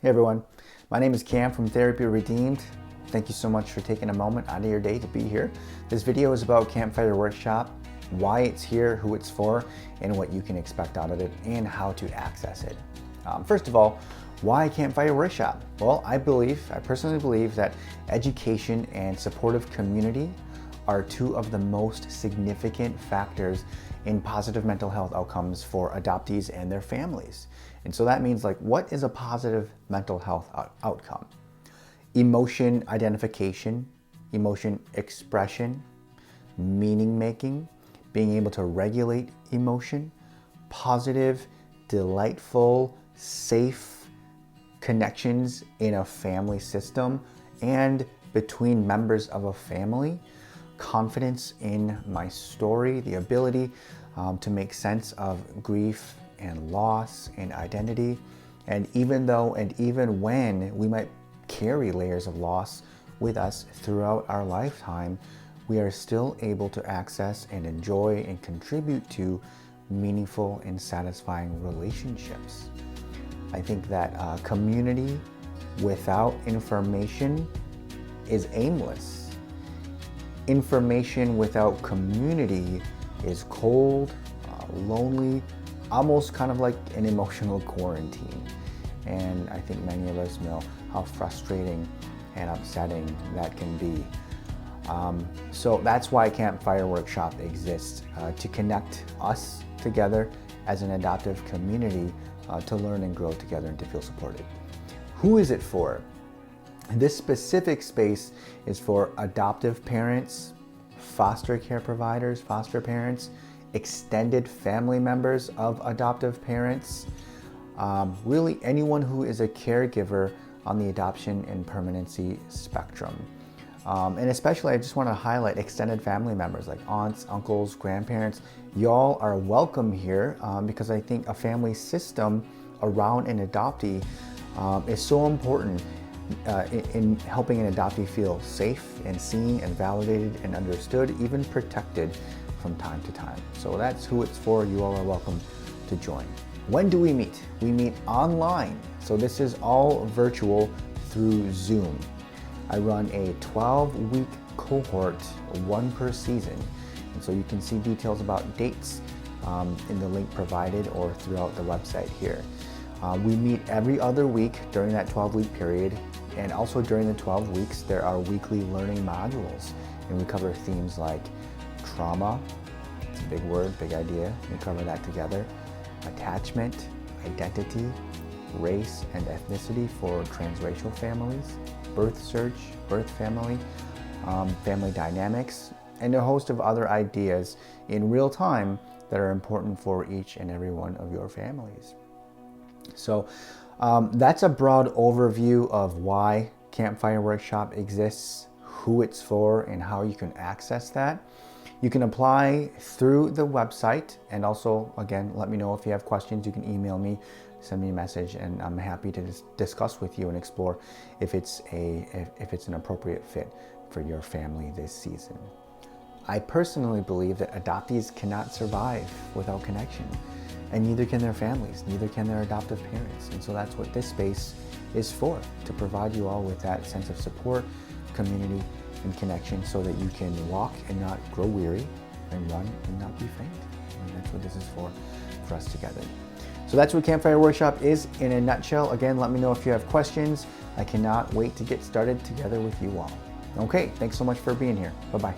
Hey everyone, my name is Cam from Therapy Redeemed. Thank you so much for taking a moment out of your day to be here. This video is about Campfire Workshop, why it's here, who it's for, and what you can expect out of it, and how to access it. First of all, why Campfire Workshop? Well, I personally believe that education and supportive community are two of the most significant factors in positive mental health outcomes for adoptees and their families. And so that means, like, what is a positive mental health outcome? Emotion identification, emotion expression, meaning making, being able to regulate emotion, positive, delightful, safe connections in a family system and between members of a family, confidence in my story, the ability to make sense of grief and loss and identity. And even when we might carry layers of loss with us throughout our lifetime, we are still able to access and enjoy and contribute to meaningful and satisfying relationships. I think that community without information is aimless. Information without community is cold, lonely, almost kind of like an emotional quarantine. And I think many of us know how frustrating and upsetting that can be. So that's why Campfire Workshop exists, to connect us together as an adoptive community, to learn and grow together and to feel supported. Who is it for? This specific space is for adoptive parents, foster care providers, foster parents, extended family members of adoptive parents, really anyone who is a caregiver on the adoption and permanency spectrum. And especially I just want to highlight extended family members like aunts, uncles, grandparents. Y'all are welcome here, because I think a family system around an adoptee is so important in helping an adoptee feel safe and seen and validated and understood, even protected from time to time. So that's who it's for. You all are welcome to join. When do we meet? We meet online. So this is all virtual through Zoom. I run a 12-week cohort, one per season. And so you can see details about dates in the link provided or throughout the website here. We meet every other week during that 12-week period. And also during the 12 weeks, there are weekly learning modules. And we cover themes like trauma, it's a big word, big idea. We cover that together. Attachment, identity, race and ethnicity for transracial families, birth search, birth family, family dynamics, and a host of other ideas in real time that are important for each and every one of your families. So that's a broad overview of why Campfire Workshop exists, who it's for, and how you can access that. You can apply through the website, and also, again, let me know if you have questions. You can email me, send me a message, and I'm happy to discuss with you and explore if it's an appropriate fit for your family this season. I personally believe that adoptees cannot survive without connection, and neither can their families, neither can their adoptive parents. And so that's what this space is for, to provide you all with that sense of support, community, and connection, so that you can walk and not grow weary, and run and not be faint. And that's what this is for us together. So that's what Campfire Workshop is in a nutshell. Again, let me know if you have questions. I cannot wait to get started together with you all. Okay, thanks so much for being here. Bye-bye.